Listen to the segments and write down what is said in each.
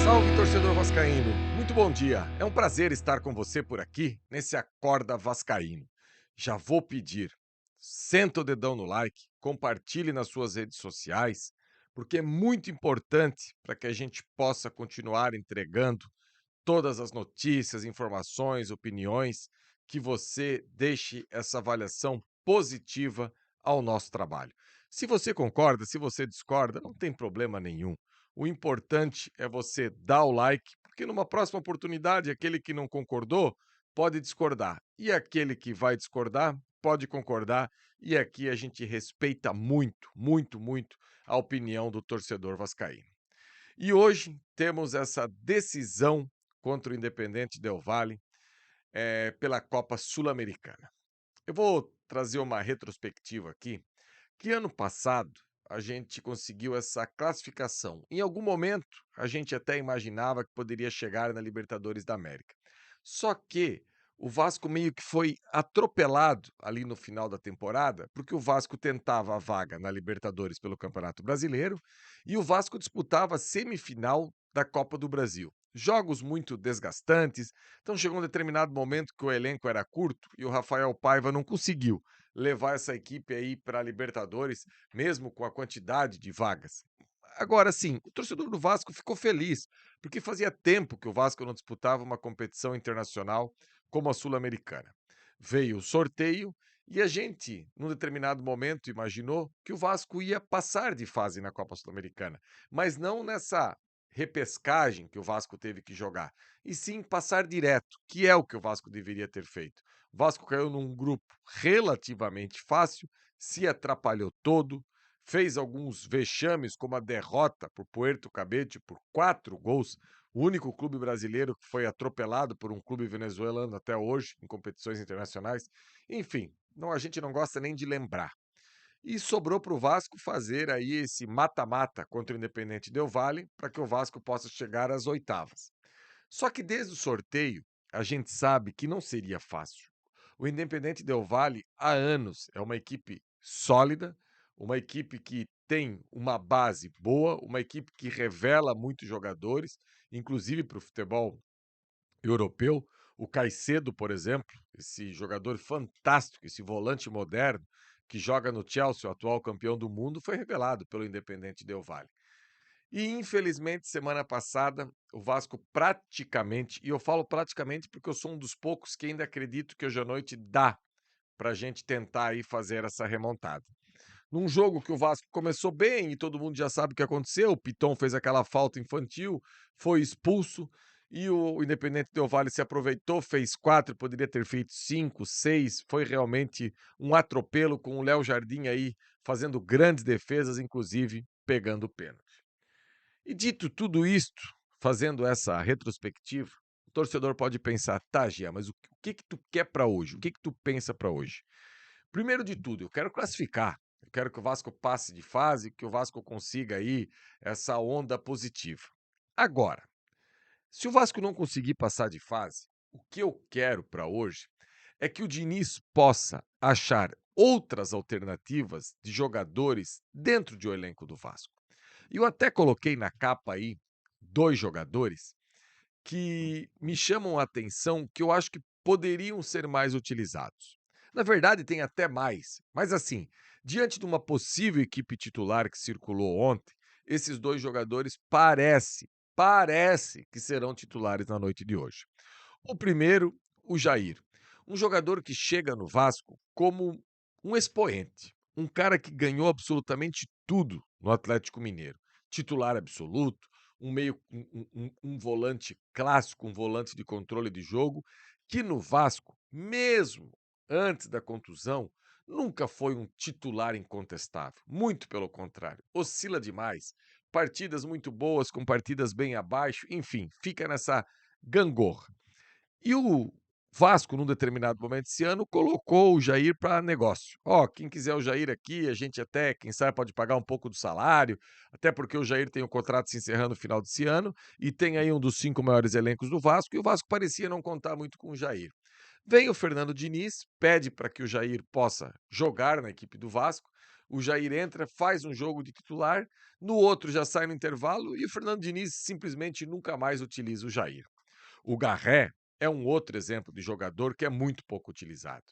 Salve, torcedor vascaíno! Muito bom dia! É um prazer estar com você por aqui, nesse Acorda Vascaíno. Já vou pedir, senta o dedão no like, compartilhe nas suas redes sociais, porque é muito importante para que a gente possa continuar entregando todas as notícias, informações, opiniões, que você deixe essa avaliação positiva ao nosso trabalho. Se você concorda, se você discorda, não tem problema nenhum. O importante é você dar o like, porque numa próxima oportunidade, aquele que não concordou pode discordar. E aquele que vai discordar pode concordar. E aqui a gente respeita muito, muito, muito a opinião do torcedor vascaíno. E hoje temos essa decisão contra o Independente Del Valle pela Copa Sul-Americana. Eu vou trazer uma retrospectiva aqui, que ano passado a gente conseguiu essa classificação. Em algum momento, a gente até imaginava que poderia chegar na Libertadores da América. Só que o Vasco meio que foi atropelado ali no final da temporada, porque o Vasco tentava a vaga na Libertadores pelo Campeonato Brasileiro e o Vasco disputava a semifinal da Copa do Brasil. Jogos muito desgastantes, então chegou um determinado momento que o elenco era curto e o Rafael Paiva não conseguiu levar essa equipe aí para a Libertadores, mesmo com a quantidade de vagas. Agora sim, o torcedor do Vasco ficou feliz, porque fazia tempo que o Vasco não disputava uma competição internacional como a Sul-Americana. Veio o sorteio e a gente, num determinado momento, imaginou que o Vasco ia passar de fase na Copa Sul-Americana, mas não nessa repescagem que o Vasco teve que jogar, e sim passar direto, que é o que o Vasco deveria ter feito. O Vasco caiu num grupo relativamente fácil, se atrapalhou todo, fez alguns vexames, como a derrota por Puerto Cabete por 4 gols, o único clube brasileiro que foi atropelado por um clube venezuelano até hoje, em competições internacionais. Enfim, não, a gente não gosta nem de lembrar. E sobrou para o Vasco fazer aí esse mata-mata contra o Independente Del Valle, para que o Vasco possa chegar às oitavas. Só que desde o sorteio, a gente sabe que não seria fácil. O Independente Del Valle, há anos, é uma equipe sólida, uma equipe que tem uma base boa, uma equipe que revela muitos jogadores, inclusive para o futebol europeu. O Caicedo, por exemplo, esse jogador fantástico, esse volante moderno, que joga no Chelsea, o atual campeão do mundo, foi revelado pelo Independente Del Valle. E infelizmente, semana passada, o Vasco praticamente, e eu falo praticamente porque eu sou um dos poucos que ainda acredito que hoje à noite dá para a gente tentar aí fazer essa remontada. Num jogo que o Vasco começou bem e todo mundo já sabe o que aconteceu, o Piton fez aquela falta infantil, foi expulso e o Independente Del Valle se aproveitou, fez 4, poderia ter feito 5, 6, foi realmente um atropelo com o Léo Jardim aí fazendo grandes defesas, inclusive pegando o pênalti. E dito tudo isto, fazendo essa retrospectiva, o torcedor pode pensar, tá, Gia, mas o que que tu quer para hoje? O que que tu pensa para hoje? Primeiro de tudo, eu quero classificar. Eu quero que o Vasco passe de fase, que o Vasco consiga aí essa onda positiva. Agora, se o Vasco não conseguir passar de fase, o que eu quero para hoje é que o Diniz possa achar outras alternativas de jogadores dentro de o elenco do Vasco. E eu até coloquei na capa aí 2 jogadores que me chamam a atenção, que eu acho que poderiam ser mais utilizados. Na verdade, tem até mais, mas assim, diante de uma possível equipe titular que circulou ontem, esses 2 jogadores parece que serão titulares na noite de hoje. O primeiro, o Jair, um jogador que chega no Vasco como um expoente, um cara que ganhou absolutamente tudo no Atlético Mineiro. Titular absoluto, um meio um volante clássico, um volante de controle de jogo, que no Vasco, mesmo antes da contusão, nunca foi um titular incontestável. Muito pelo contrário, oscila demais. Partidas muito boas com partidas bem abaixo, enfim, fica nessa gangorra. E o Vasco, num determinado momento esse ano, colocou o Jair para negócio. Ó, quem quiser o Jair aqui, a gente até, quem sabe, pode pagar um pouco do salário, até porque o Jair tem o contrato se encerrando no final desse ano e tem aí um dos 5 maiores elencos do Vasco, e o Vasco parecia não contar muito com o Jair. Vem o Fernando Diniz, pede para que o Jair possa jogar na equipe do Vasco. O Jair entra, faz um jogo de titular, no outro já sai no intervalo e o Fernando Diniz simplesmente nunca mais utiliza o Jair. O Garré é um outro exemplo de jogador que é muito pouco utilizado.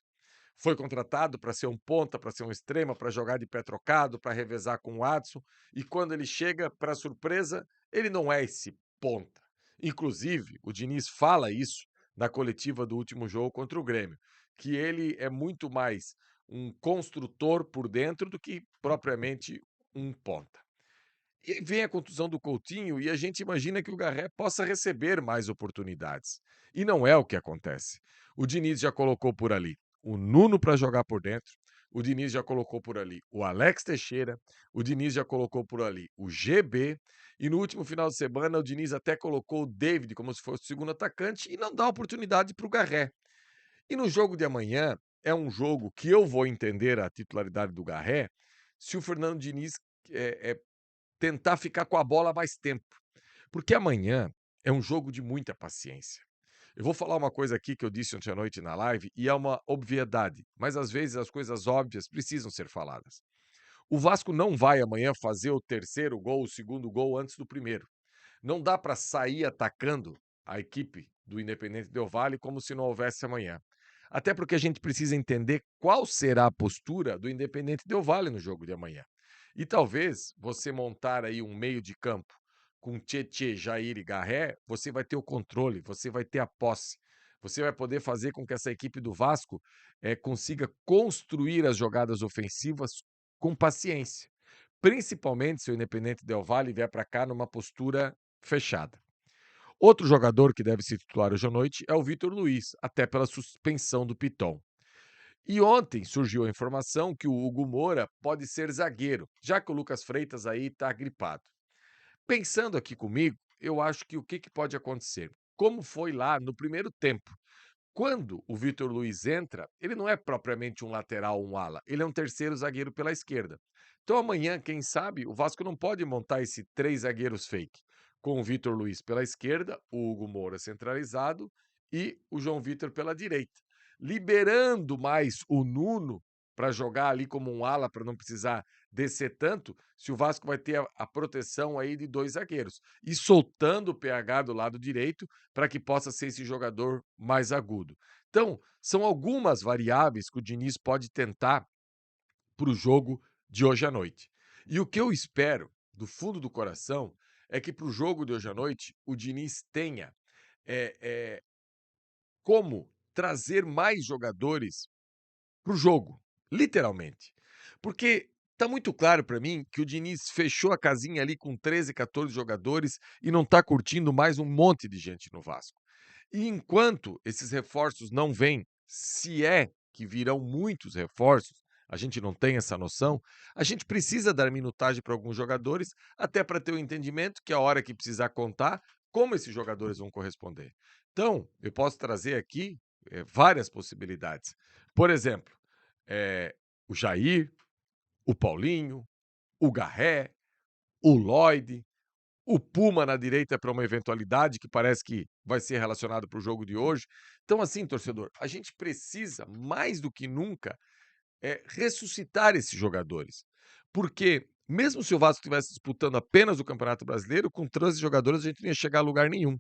Foi contratado para ser um ponta, para ser um extrema, para jogar de pé trocado, para revezar com o Adson, e quando ele chega, para surpresa, ele não é esse ponta. Inclusive, o Diniz fala isso na coletiva do último jogo contra o Grêmio, que ele é muito mais um construtor por dentro do que propriamente um ponta. E vem a contusão do Coutinho e a gente imagina que o Garré possa receber mais oportunidades. E não é o que acontece. O Diniz já colocou por ali o Nuno para jogar por dentro, o Diniz já colocou por ali o Alex Teixeira, o Diniz já colocou por ali o GB, e no último final de semana o Diniz até colocou o David como se fosse o segundo atacante e não dá oportunidade para o Garré. E no jogo de amanhã é um jogo que eu vou entender a titularidade do Garré se o Fernando Diniz tentar ficar com a bola mais tempo. Porque amanhã é um jogo de muita paciência. Eu vou falar uma coisa aqui que eu disse ontem à noite na live e é uma obviedade, mas às vezes as coisas óbvias precisam ser faladas. O Vasco não vai amanhã fazer o terceiro gol, o segundo gol antes do primeiro. Não dá para sair atacando a equipe do Independente Del Valle como se não houvesse amanhã. Até porque a gente precisa entender qual será a postura do Independente Del Valle no jogo de amanhã. E talvez você montar aí um meio de campo com Tietê, Jair e Garré, você vai ter o controle, você vai ter a posse. Você vai poder fazer com que essa equipe do Vasco consiga construir as jogadas ofensivas com paciência. Principalmente se o Independente Del Valle vier para cá numa postura fechada. Outro jogador que deve se titular hoje à noite é o Vitor Luiz, até pela suspensão do Piton. E ontem surgiu a informação que o Hugo Moura pode ser zagueiro, já que o Lucas Freitas aí está gripado. Pensando aqui comigo, eu acho que o que pode acontecer? Como foi lá no primeiro tempo? Quando o Vitor Luiz entra, ele não é propriamente um lateral, um ala, ele é um terceiro zagueiro pela esquerda. Então amanhã, quem sabe, o Vasco não pode montar esse três zagueiros fake, com o Vitor Luiz pela esquerda, o Hugo Moura centralizado e o João Vitor pela direita, liberando mais o Nuno para jogar ali como um ala, para não precisar descer tanto, se o Vasco vai ter a proteção aí de dois zagueiros. E soltando o PH do lado direito para que possa ser esse jogador mais agudo. Então, são algumas variáveis que o Diniz pode tentar para o jogo de hoje à noite. E o que eu espero, do fundo do coração, é que para o jogo de hoje à noite o Diniz tenha é, é, como trazer mais jogadores para o jogo, literalmente. Porque tá muito claro para mim que o Diniz fechou a casinha ali com 13, 14 jogadores e não está curtindo mais um monte de gente no Vasco. E enquanto esses reforços não vêm, se é que virão muitos reforços, a gente não tem essa noção, a gente precisa dar minutagem para alguns jogadores, até para ter o entendimento que a hora que precisar contar, como esses jogadores vão corresponder. Então, eu posso trazer aqui várias possibilidades. Por exemplo, o Jair, o Paulinho, o Garré, o Lloyd, o Puma na direita para uma eventualidade que parece que vai ser relacionado para o jogo de hoje. Então, assim, torcedor, a gente precisa, mais do que nunca, ressuscitar esses jogadores. Porque, mesmo se o Vasco estivesse disputando apenas o Campeonato Brasileiro, com 13 jogadores a gente não ia chegar a lugar nenhum.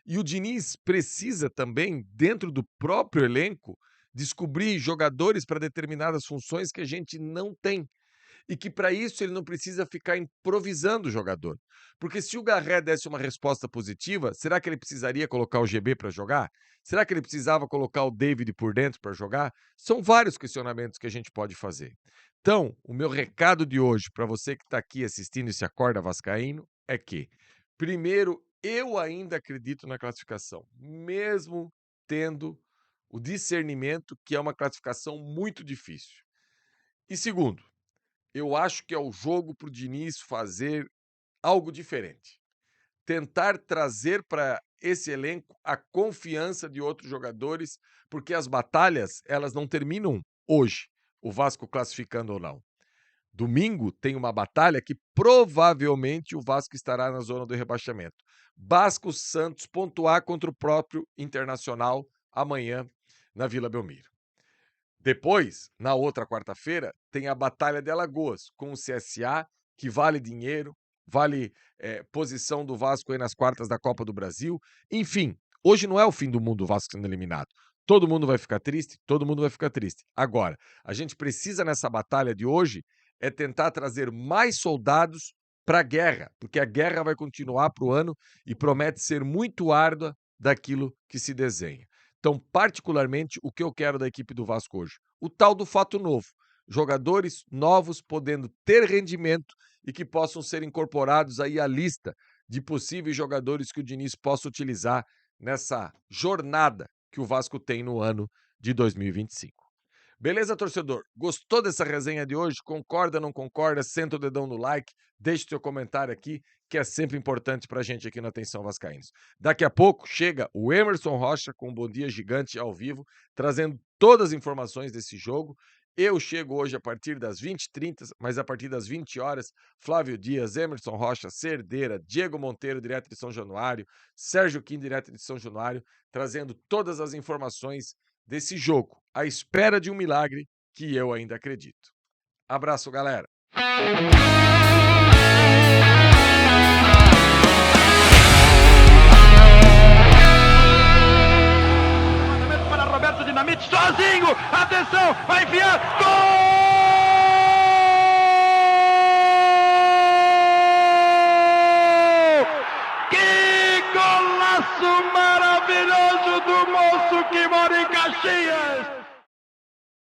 E o Diniz precisa também, dentro do próprio elenco, descobrir jogadores para determinadas funções que a gente não tem. E que para isso ele não precisa ficar improvisando o jogador. Porque se o Garré desse uma resposta positiva, será que ele precisaria colocar o GB para jogar? Será que ele precisava colocar o David por dentro para jogar? São vários questionamentos que a gente pode fazer. Então, o meu recado de hoje para você que está aqui assistindo esse Acorda Vascaíno é que, primeiro, eu ainda acredito na classificação, mesmo tendo o discernimento que é uma classificação muito difícil. E segundo, eu acho que é o jogo para o Diniz fazer algo diferente. Tentar trazer para esse elenco a confiança de outros jogadores, porque as batalhas, elas não terminam hoje, o Vasco classificando ou não. Domingo tem uma batalha que provavelmente o Vasco estará na zona do rebaixamento. Vasco Santos pontuar contra o próprio Internacional amanhã na Vila Belmiro. Depois, na outra quarta-feira, tem a Batalha de Alagoas, com o CSA, que vale dinheiro, vale posição do Vasco aí nas quartas da Copa do Brasil. Enfim, hoje não é o fim do mundo o Vasco sendo eliminado. Todo mundo vai ficar triste, todo mundo vai ficar triste. Agora, a gente precisa nessa batalha de hoje é tentar trazer mais soldados para a guerra, porque a guerra vai continuar para o ano e promete ser muito árdua daquilo que se desenha. Então, particularmente, o que eu quero da equipe do Vasco hoje? O tal do fato novo. Jogadores novos podendo ter rendimento e que possam ser incorporados aí à lista de possíveis jogadores que o Diniz possa utilizar nessa jornada que o Vasco tem no ano de 2025. Beleza, torcedor? Gostou dessa resenha de hoje? Concorda, não concorda? Senta o dedão no like, deixe seu comentário aqui, que é sempre importante pra gente aqui no Atenção Vascaínos. Daqui a pouco chega o Emerson Rocha com um Bom Dia Gigante ao vivo, trazendo todas as informações desse jogo. Eu chego hoje a partir das 20h30, mas a partir das 20 horas, Flávio Dias, Emerson Rocha, Cerdeira, Diego Monteiro, direto de São Januário, Sérgio Kim, direto de São Januário, trazendo todas as informações desse jogo, à espera de um milagre que eu ainda acredito. Abraço, galera! Para Roberto Dinamite, sozinho! Atenção, vai enfiar! Gol! Que golaço maravilhoso do moço que mora em Caxias!